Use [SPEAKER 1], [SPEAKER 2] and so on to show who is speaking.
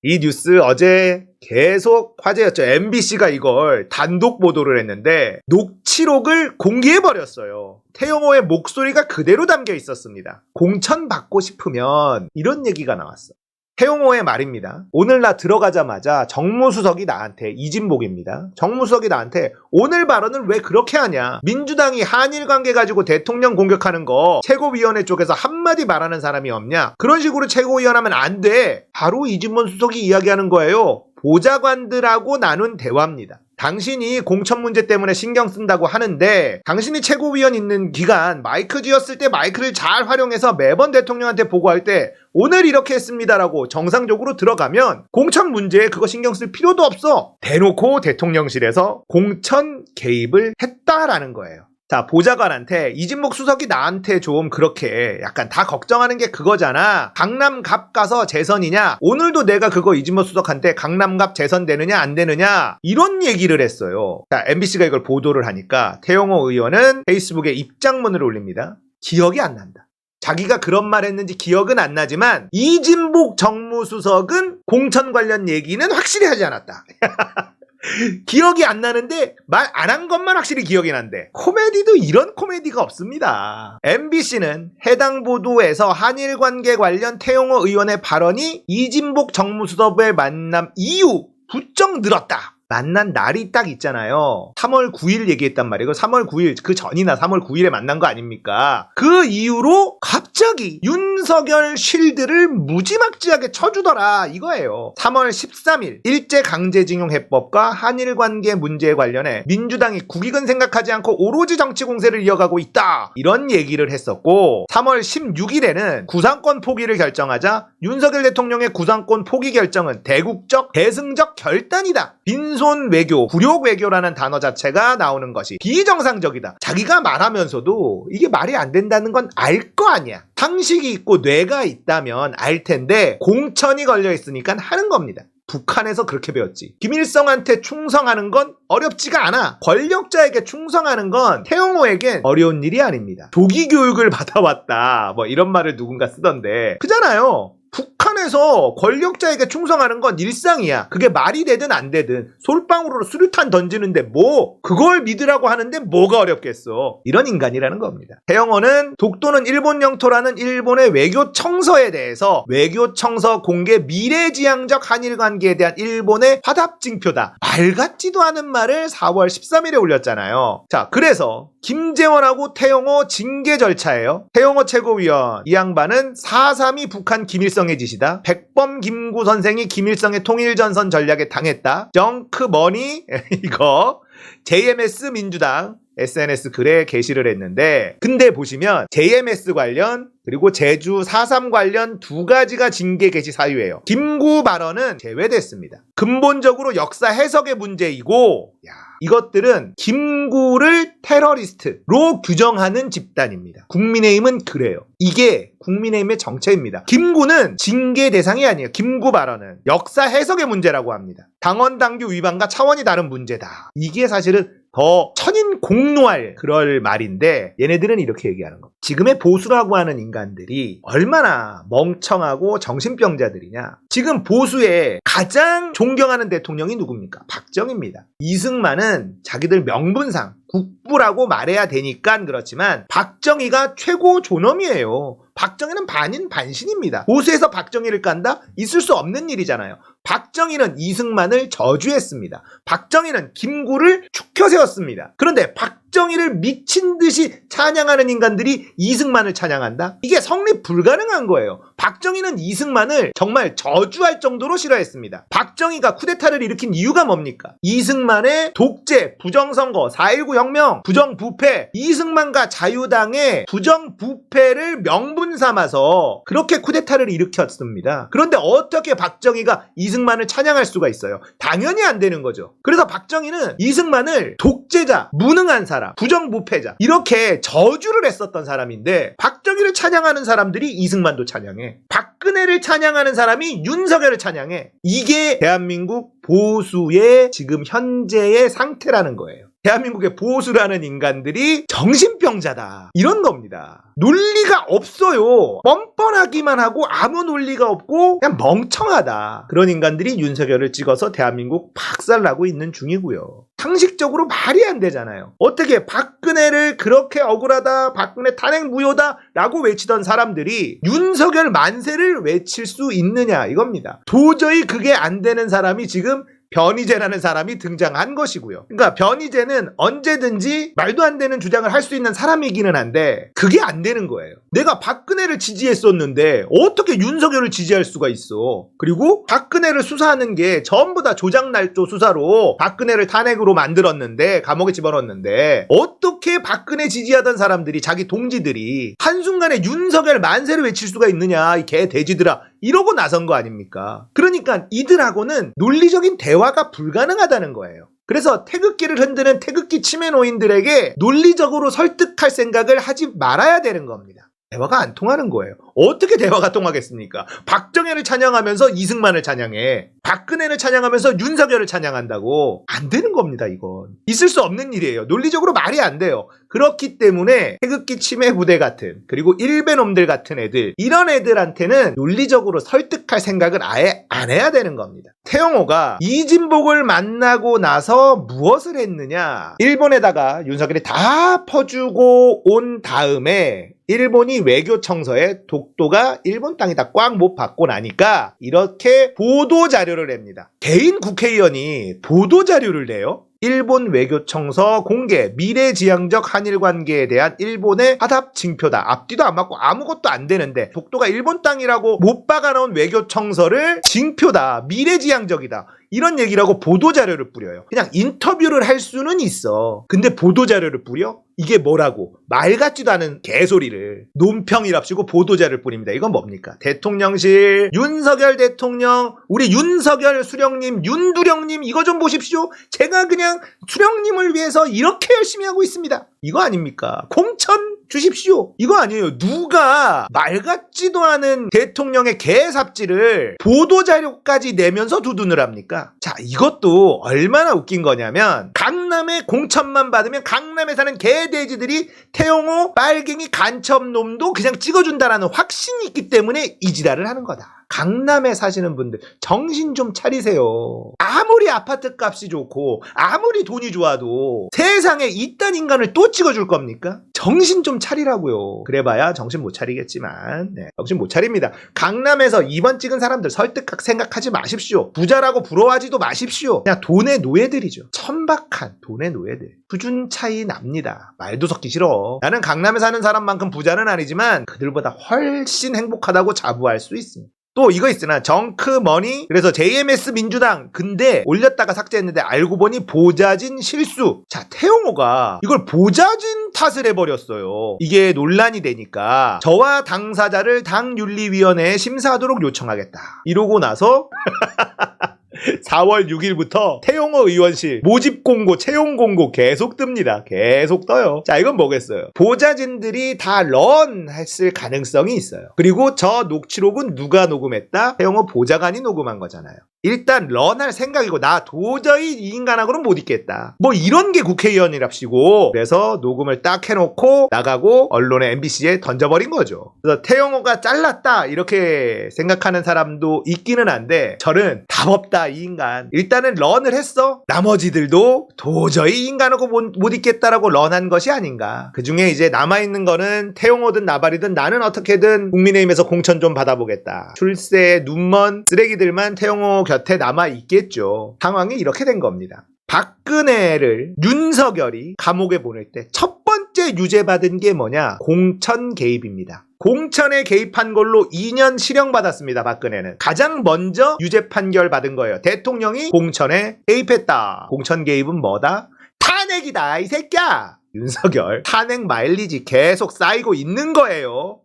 [SPEAKER 1] 이 뉴스 어제 계속 화제였죠. MBC가 이걸 단독 보도를 했는데 녹취록을 공개해버렸어요. 태영호의 목소리가 그대로 담겨 있었습니다. 공천 받고 싶으면 이런 얘기가 나왔어. 태영호의 말입니다. 오늘 나 들어가자마자 정무수석이 나한테, 이진복입니다. 정무수석이 나한테 오늘 발언을 왜 그렇게 하냐. 민주당이 한일 관계 가지고 대통령 공격하는 거 최고위원회 쪽에서 한마디 말하는 사람이 없냐. 그런 식으로 최고위원 하면 안 돼. 바로 이진번 수석이 이야기하는 거예요. 보좌관들하고 나눈 대화입니다. 당신이 공천 문제 때문에 신경 쓴다고 하는데 당신이 최고위원 있는 기간 마이크 쥐었을 때 마이크를 잘 활용해서 매번 대통령한테 보고할 때 오늘 이렇게 했습니다라고 정상적으로 들어가면 공천 문제에 그거 신경 쓸 필요도 없어. 대놓고 대통령실에서 공천 개입을 했다라는 거예요. 자, 보좌관한테 이진복 수석이 나한테 좀 그렇게 약간 다 걱정하는 게 그거잖아. 강남갑 가서 재선이냐? 오늘도 내가 그거 이진복 수석한테 강남갑 재선 되느냐 안 되느냐? 이런 얘기를 했어요. 자, MBC가 이걸 보도를 하니까 태영호 의원은 페이스북에 입장문을 올립니다. 기억이 안 난다. 자기가 그런 말 했는지 기억은 안 나지만 이진복 정무수석은 공천 관련 얘기는 확실히 하지 않았다. 기억이 안 나는데 말 안 한 것만 확실히 기억이 난대. 코미디도 이런 코미디가 없습니다. MBC는 해당 보도에서 한일 관계 관련 태영호 의원의 발언이 이진복 정무수석의 만남 이후 부쩍 늘었다. 만난 날이 딱 있잖아요. 3월 9일 얘기했단 말이에요. 3월 9일 그 전이나 3월 9일에 만난 거 아닙니까? 그 이후로 갑자기 윤석열 쉴드를 무지막지하게 쳐주더라 이거예요. 3월 13일 일제강제징용 해법과 한일관계 문제에 관련해 민주당이 국익은 생각하지 않고 오로지 정치 공세를 이어가고 있다 이런 얘기를 했었고 3월 16일에는 구상권 포기를 결정하자 윤석열 대통령의 구상권 포기 결정은 대국적 대승적 결단이다. 빈손 외교, 굴욕 외교라는 단어 자체가 나오는 것이 비정상적이다. 자기가 말하면서도 이게 말이 안 된다는 건 알 거 아니야. 상식이 있고 뇌가 있다면 알 텐데 공천이 걸려 있으니까 하는 겁니다. 북한에서 그렇게 배웠지. 김일성한테 충성하는 건 어렵지가 않아. 권력자에게 충성하는 건 태영호에겐 어려운 일이 아닙니다. 조기 교육을 받아왔다. 뭐 이런 말을 누군가 쓰던데 그잖아요. 북한에서 권력자에게 충성하는 건 일상이야. 그게 말이 되든 안 되든 솔방울로 수류탄 던지는데 뭐 그걸 믿으라고 하는데 뭐가 어렵겠어. 이런 인간이라는 겁니다. 태영호는 독도는 일본 영토라는 일본의 외교 청서에 대해서 외교 청서 공개 미래지향적 한일 관계에 대한 일본의 화답증표다. 말 같지도 않은 말을 4월 13일에 올렸잖아요. 자, 그래서 김재원하고 태영호 징계 절차예요. 태영호 최고위원 이 양반은 4.3이 북한 김일성의 짓이다. 백범 김구 선생이 김일성의 통일전선 전략에 당했다. 정크머니 이거 JMS 민주당 SNS 글에 게시를 했는데 근데 보시면 JMS 관련 그리고 제주 4.3 관련 두 가지가 징계 게시 사유예요. 김구 발언은 제외됐습니다. 근본적으로 역사 해석의 문제이고 이것들은 김구를 테러리스트로 규정하는 집단입니다. 국민의힘은 그래요. 이게 국민의힘의 정체입니다. 김구는 징계 대상이 아니에요. 김구 발언은 역사 해석의 문제라고 합니다. 당원 당규 위반과 차원이 다른 문제다. 이게 사실은 더 천인공노할 그럴 말인데 얘네들은 이렇게 얘기하는 겁니다. 지금의 보수라고 하는 인간들이 얼마나 멍청하고 정신병자들이냐. 지금 보수의 가장 존경하는 대통령이 누굽니까? 박정희입니다. 이승만은 자기들 명분상 국부라고 말해야 되니까 그렇지만 박정희가 최고 존엄이에요. 박정희는 반인 반신입니다. 보수에서 박정희를 깐다? 있을 수 없는 일이잖아요. 박정희는 이승만을 저주했습니다. 박정희는 김구를 축혀 세웠습니다. 그런데 박정희를 미친 듯이 찬양하는 인간들이 이승만을 찬양한다? 이게 성립 불가능한 거예요. 박정희는 이승만을 정말 저주할 정도로 싫어했습니다. 박정희가 쿠데타를 일으킨 이유가 뭡니까? 이승만의 독재, 부정선거, 4.19 혁명, 부정부패, 이승만과 자유당의 부정부패를 명분 삼아서 그렇게 쿠데타를 일으켰습니다. 그런데 어떻게 박정희가 이승만을 찬양할 수가 있어요? 당연히 안 되는 거죠. 그래서 박정희는 이승만을 독재자, 무능한 사람, 부정부패자 이렇게 저주를 했었던 사람인데 박정희를 찬양하는 사람들이 이승만도 찬양해. 박근혜를 찬양하는 사람이 윤석열을 찬양해. 이게 대한민국 보수의 지금 현재의 상태라는 거예요. 대한민국의 보수라는 인간들이 정신병자다. 이런 겁니다. 논리가 없어요. 뻔뻔하기만 하고 아무 논리가 없고 그냥 멍청하다. 그런 인간들이 윤석열을 찍어서 대한민국 박살나고 있는 중이고요. 상식적으로 말이 안 되잖아요. 어떻게 박근혜를 그렇게 억울하다, 박근혜 탄핵 무효다 라고 외치던 사람들이 윤석열 만세를 외칠 수 있느냐 이겁니다. 도저히 그게 안 되는 사람이 지금 변희재라는 사람이 등장한 것이고요. 그러니까 변희재는 언제든지 말도 안 되는 주장을 할 수 있는 사람이기는 한데 그게 안 되는 거예요. 내가 박근혜를 지지했었는데 어떻게 윤석열을 지지할 수가 있어. 그리고 박근혜를 수사하는 게 전부 다 조작날조 수사로 박근혜를 탄핵으로 만들었는데 감옥에 집어넣었는데 어떻게 박근혜 지지하던 사람들이 자기 동지들이 한순간에 윤석열 만세를 외칠 수가 있느냐 이 개 돼지들아 이러고 나선 거 아닙니까? 그러니까 이들하고는 논리적인 대화가 불가능하다는 거예요. 그래서 태극기를 흔드는 태극기 치매노인들에게 논리적으로 설득할 생각을 하지 말아야 되는 겁니다. 대화가 안 통하는 거예요. 어떻게 대화가 통하겠습니까? 박정희를 찬양하면서 이승만을 찬양해. 박근혜를 찬양하면서 윤석열을 찬양한다고. 안 되는 겁니다, 이건. 있을 수 없는 일이에요. 논리적으로 말이 안 돼요. 그렇기 때문에 태극기 치매 부대 같은 그리고 일베놈들 같은 애들 이런 애들한테는 논리적으로 설득할 생각을 아예 안 해야 되는 겁니다. 태영호가 이진복을 만나고 나서 무엇을 했느냐. 일본에다가 윤석열이 다 퍼주고 온 다음에 일본이 외교청서에 독도가 일본 땅이다 꽉 못 받고 나니까 이렇게 보도자료를 냅니다. 개인 국회의원이 보도자료를 내요? 일본 외교청서 공개 미래지향적 한일 관계에 대한 일본의 화답 징표다. 앞뒤도 안 맞고 아무것도 안 되는데 독도가 일본 땅이라고 못 박아놓은 외교청서를 징표다. 미래지향적이다. 이런 얘기라고 보도자료를 뿌려요. 그냥 인터뷰를 할 수는 있어. 근데 보도자료를 뿌려? 이게 뭐라고? 말 같지도 않은 개소리를 논평이랍시고 보도자료를 뿌립니다. 이건 뭡니까? 대통령실, 윤석열 대통령, 우리 윤석열 수령님, 윤두령님 이거 좀 보십시오. 제가 그냥 수령님을 위해서 이렇게 열심히 하고 있습니다. 이거 아닙니까? 공천 주십시오. 이거 아니에요. 누가 말 같지도 않은 대통령의 개삽질을 보도자료까지 내면서 두둔을 합니까? 자, 이것도 얼마나 웃긴 거냐면 강남에 공천만 받으면 강남에 사는 개돼지들이 태영호 빨갱이 간첩놈도 그냥 찍어준다라는 확신이 있기 때문에 이 지랄을 하는 거다. 강남에 사시는 분들 정신 좀 차리세요. 아무리 아파트 값이 좋고 아무리 돈이 좋아도 세상에 이딴 인간을 또 찍어줄 겁니까? 정신 좀 차리라고요. 그래봐야 정신 못 차리겠지만 정신 못 차립니다. 강남에서 2번 찍은 사람들 설득할 생각하지 마십시오. 부자라고 부러워하지도 마십시오. 그냥 돈의 노예들이죠. 천박한 돈의 노예들. 수준 차이 납니다. 말도 섞기 싫어. 나는 강남에 사는 사람만큼 부자는 아니지만 그들보다 훨씬 행복하다고 자부할 수 있습니다. 또 이거 있으나 정크머니 그래서 JMS 민주당 근데 올렸다가 삭제했는데 알고 보니 보좌진 실수. 자, 태영호가 이걸 보좌진 탓을 해버렸어요. 이게 논란이 되니까 저와 당사자를 당윤리위원회에 심사하도록 요청하겠다 이러고 나서 4월 6일부터 태영호 의원실 모집 공고, 채용 공고 계속 뜹니다. 계속 떠요. 자, 이건 뭐겠어요? 보좌진들이 다 런했을 가능성이 있어요. 그리고 저 녹취록은 누가 녹음했다? 태영호 보좌관이 녹음한 거잖아요. 일단 런할 생각이고 나 도저히 이 인간하고는 못 있겠다. 뭐 이런 게 국회의원이랍시고 그래서 녹음을 딱 해놓고 나가고 언론의 MBC에 던져버린 거죠. 그래서 태영호가 잘랐다 이렇게 생각하는 사람도 있기는 한데 저는 답 없다 이 인간. 일단은 런을 했어. 나머지들도 도저히 이 인간하고 못 있겠다라고 런한 것이 아닌가. 그중에 이제 남아있는 거는 태영호든 나발이든 나는 어떻게든 국민의힘에서 공천 좀 받아보겠다. 출세에 눈먼 쓰레기들만 태영호 곁에 남아있겠죠. 상황이 이렇게 된 겁니다. 박근혜를 윤석열이 감옥에 보낼 때 첫 번째 유죄받은 게 뭐냐? 공천 개입입니다. 공천에 개입한 걸로 2년 실형받았습니다. 박근혜는. 가장 먼저 유죄 판결 받은 거예요. 대통령이 공천에 개입했다. 공천 개입은 뭐다? 탄핵이다 이 새끼야. 윤석열 탄핵 마일리지 계속 쌓이고 있는 거예요.